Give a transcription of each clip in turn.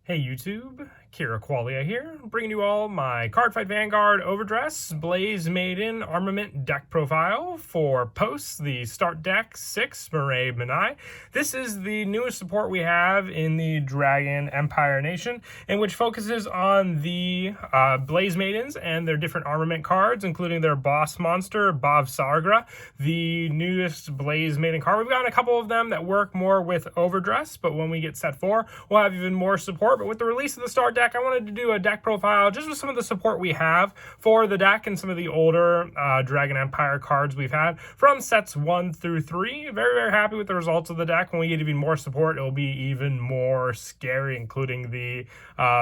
Hey YouTube, Kira Qualia here, bringing you all my Cardfight Vanguard Overdress Blaze Maiden Armament deck profile for posts, the Start Deck 6 Marae Manai. This is the newest support we have in the Dragon Empire Nation, in which focuses on the Blaze Maidens and their different armament cards, including their boss monster, Bav Sargra, the newest Blaze Maiden card. We've got a couple of them that work more with Overdress, but when we get set 4, we'll have even more support. But with the release of the Start Deck, I wanted to do a deck profile just with some of the support we have for the deck and some of the older Dragon Empire cards we've had from sets 1 through 3. Very, very happy with the results of the deck. When we get even more support, it'll be even more scary, including the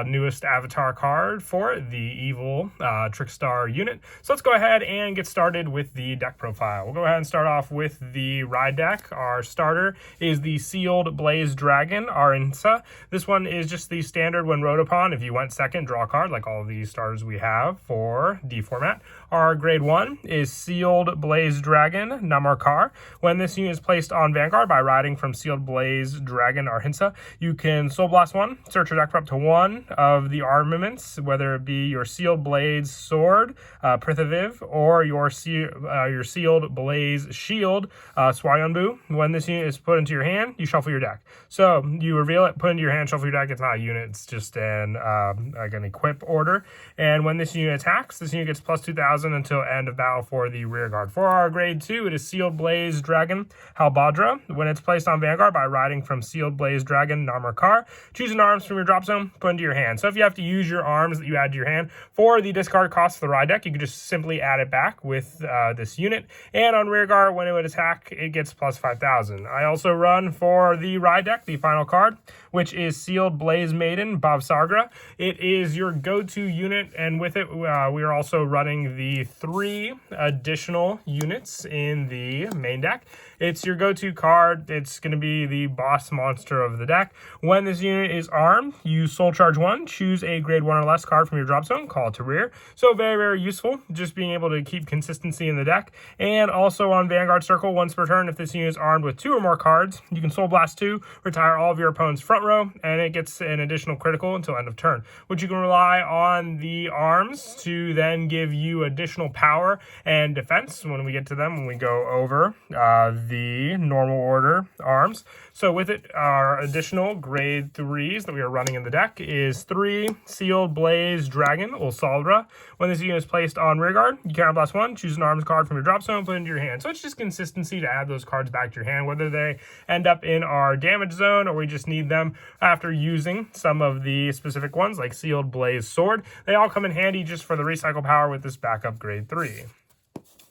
newest avatar card for it, the evil Trickstar unit. So let's go ahead and get started with the deck profile. We'll go ahead and start off with the ride deck. Our starter is the Sealed Blaze Dragon, Marissa. This one is just the standard when rode upon. If you went second, draw a card, like all of these starters we have for D format. Our grade 1 is Sealed Blaze Dragon, Namarkar. When this unit is placed on Vanguard by riding from Sealed Blaze Dragon, Arhinsa, you can Soul Blast 1, search your deck for up to 1 of the armaments, whether it be your Sealed Blaze Sword, Prithaviv, or your Sealed Blaze Shield, Swayunbu. When this unit is put into your hand, you shuffle your deck. So you reveal it, put it into your hand, shuffle your deck. It's not a unit, it's just like an equip order. And when this unit attacks, this unit gets plus 2,000 until end of battle for the rear guard. For our grade 2, it is Sealed Blaze Dragon, Halbadra. When it's placed on Vanguard by riding from Sealed Blaze Dragon, Namarkar, choose an arms from your drop zone, put into your hand. So if you have to use your arms that you add to your hand for the discard cost of the ride deck, you can just simply add it back with this unit. And on rear guard, when it would attack, it gets plus 5,000. I also run for the ride deck, the final card, which is Sealed Blaze Maiden, Bav Sargra. It is your go-to unit, and with it, we are also running the 3 additional units in the main deck. It's your go-to card. It's going to be the boss monster of the deck. When this unit is armed, you Soul Charge 1, choose a grade 1 or less card from your drop zone, call it to rear. So very, very useful, just being able to keep consistency in the deck. And also on Vanguard Circle, once per turn, if this unit is armed with 2 or more cards, you can Soul Blast 2, retire all of your opponent's front row, and it gets an additional critical until end of turn, which you can rely on the arms to then give you additional power and defense when we get to them, when we go over the normal order arms. So with it, our additional grade 3s that we are running in the deck is 3 Sealed Blaze Dragon, Ulsaldra. When this unit is placed on rear guard, you counter blast 1, choose an arms card from your drop zone, put it into your hand. So it's just consistency to add those cards back to your hand, whether they end up in our damage zone or we just need them after using some of the specific ones like Sealed Blaze Sword. They all come in handy just for the recycle power with this backup grade 3.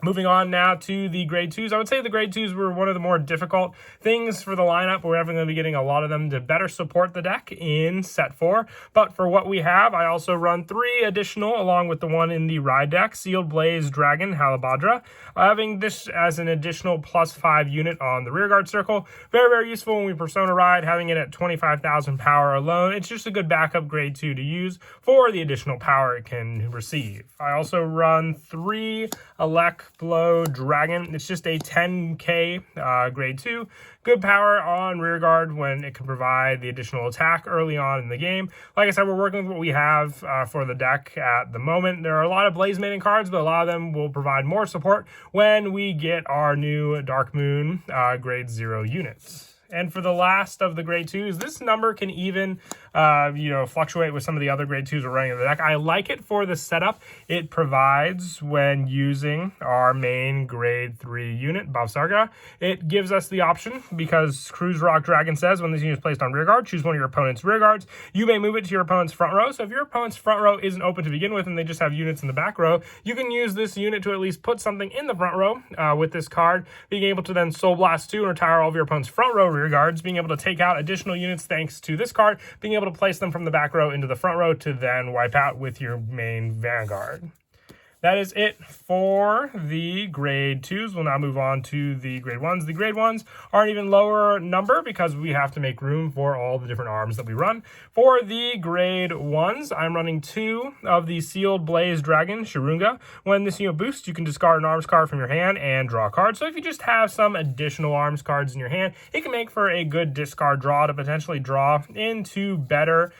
Moving on now to the grade 2s. I would say the grade 2s were one of the more difficult things for the lineup. We're definitely going to be getting a lot of them to better support the deck in set 4. But for what we have, I also run 3 additional along with the one in the ride deck, Sealed Blaze Dragon, Halabadra. Having this as an additional plus 5 unit on the rear guard circle. Very, very useful when we persona ride, having it at 25,000 power alone. It's just a good backup grade 2 to use for the additional power it can receive. I also run 3 Elec Blow Dragon. It's just a 10k grade 2. Good power on rear guard when it can provide the additional attack early on in the game. Like I said, we're working with what we have for the deck at the moment. There are a lot of Blaze Maiden cards, but a lot of them will provide more support when we get our new Dark Moon grade 0 units. And for the last of the grade 2s, this number can even, fluctuate with some of the other grade 2s we're running in the deck. I like it for the setup it provides when using our main grade 3 unit, Bav Sargra. It gives us the option, because Cruise Rock Dragon says when this unit is placed on rear guard, choose one of your opponent's rear guards. You may move it to your opponent's front row. So if your opponent's front row isn't open to begin with and they just have units in the back row, you can use this unit to at least put something in the front row with this card, being able to then Soul Blast 2 and retire all of your opponent's front row rear guards, being able to take out additional units thanks to this card, being able to place them from the back row into the front row to then wipe out with your main Vanguard. That is it for the grade 2s. We'll now move on to the grade 1s. The grade 1s are an even lower number because we have to make room for all the different arms that we run. For the grade 1s, I'm running 2 of the Sealed Blaze Dragon, Shirunga. When this unit boosts, you can discard an arms card from your hand and draw a card. So if you just have some additional arms cards in your hand, it can make for a good discard draw to potentially draw into better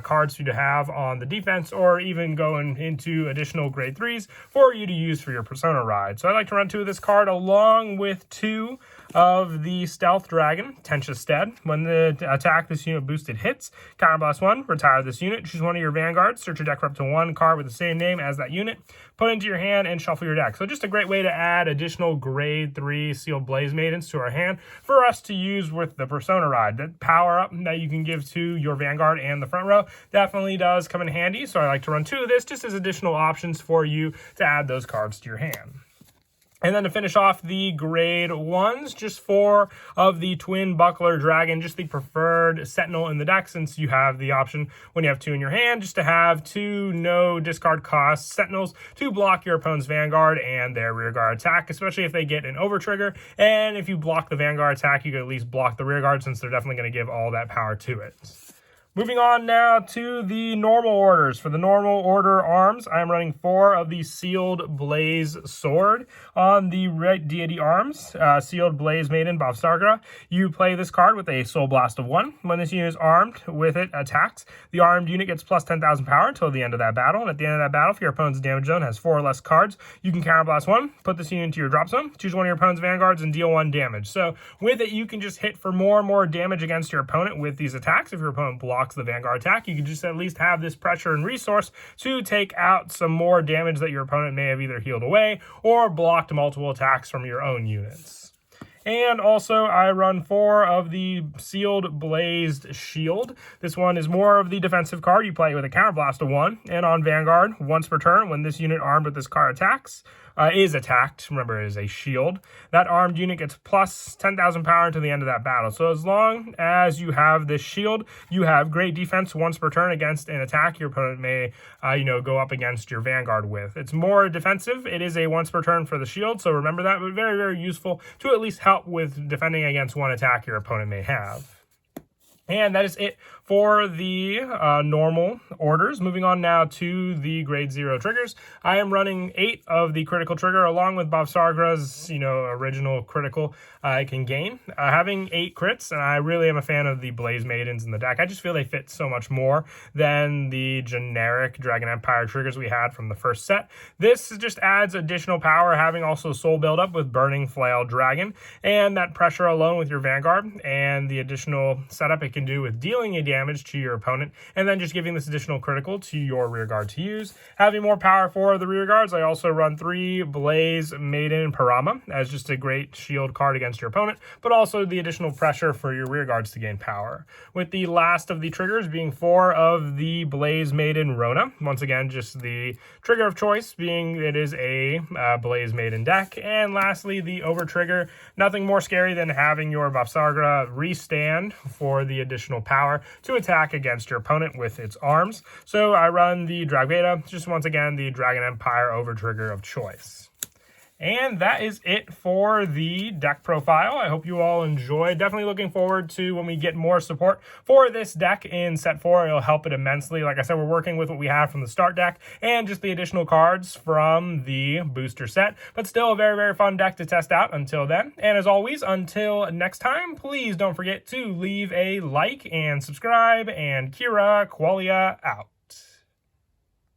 cards for you to have on the defense, or even going into additional grade 3s for you to use for your Persona ride. So I like to run 2 of this card along with 2 of the Stealth Dragon, Tencha Stead. When the attack this unit boosted hits, counterblast 1, retire this unit, choose one of your Vanguards, search your deck for up to 1 card with the same name as that unit, put it into your hand, and shuffle your deck. So just a great way to add additional grade 3 Sealed Blaze Maidens to our hand for us to use with the Persona ride. That power up that you can give to your Vanguard and the front row definitely does come in handy, so I like to run 2 of this just as additional options for you to add those cards to your hand. And then to finish off the grade 1s, just 4 of the Twin Buckler Dragon, just the preferred Sentinel in the deck, since you have the option when you have 2 in your hand, just to have 2 no discard cost Sentinels to block your opponent's Vanguard and their rearguard attack, especially if they get an over trigger. And if you block the Vanguard attack, you can at least block the rearguard, since they're definitely going to give all that power to it. Moving on now to the normal orders. For the normal order arms, I am running 4 of the Sealed Blaze Sword. On the right deity arms, Sealed Blaze Maiden Bavsargra, you play this card with a Soul Blast of 1. When this unit is armed with it attacks, the armed unit gets plus 10,000 power until the end of that battle. And at the end of that battle, if your opponent's damage zone has 4 or less cards, you can counterblast 1, put this unit into your drop zone, choose one of your opponent's Vanguards, and deal 1 damage. So with it, you can just hit for more and more damage against your opponent with these attacks. If your opponent blocks the Vanguard attack, you can just at least have this pressure and resource to take out some more damage that your opponent may have either healed away or blocked multiple attacks from your own units. And also, I run 4 of the Sealed Blazed Shield. This one is more of the defensive card. You play it with a Counterblast of 1, and on Vanguard, once per turn, when this unit armed with this card is attacked, remember it is a shield, that armed unit gets plus 10,000 power until the end of that battle. So as long as you have this shield, you have great defense once per turn against an attack your opponent may, go up against your Vanguard with. It's more defensive. It is a once per turn for the shield, so remember that, but very, very useful to at least help with defending against one attack your opponent may have. And that is it for the normal orders. Moving on now to the grade 0 triggers. I am running 8 of the critical trigger along with Bavsargra's, original critical I can gain. Having 8 crits, and I really am a fan of the Blaze Maidens in the deck. I just feel they fit so much more than the generic Dragon Empire triggers we had from the first set. This just adds additional power, having also Soul Buildup with Burning Flail Dragon, and that pressure alone with your Vanguard, and the additional setup it can do with dealing a damage to your opponent, and then just giving this additional critical to your rearguard to use. Having more power for the rearguards, I also run 3 Blaze Maiden Parama as just a great shield card against your opponent, but also the additional pressure for your rearguards to gain power. With the last of the triggers being 4 of the Blaze Maiden Rona. Once again, just the trigger of choice being it is a Blaze Maiden deck. And lastly, the over trigger. Nothing more scary than having your Bavsargra restand for the additional power to attack against your opponent with its arms. So I run the Dragveda, just once again the Dragon Empire over trigger of choice. And that is it for the deck profile. I hope you all enjoyed. Definitely looking forward to when we get more support for this deck in set 4. It'll help it immensely. Like I said, we're working with what we have from the start deck and just the additional cards from the booster set. But still a very, very fun deck to test out until then. And as always, until next time, please don't forget to leave a like and subscribe. And Kira Qualia out.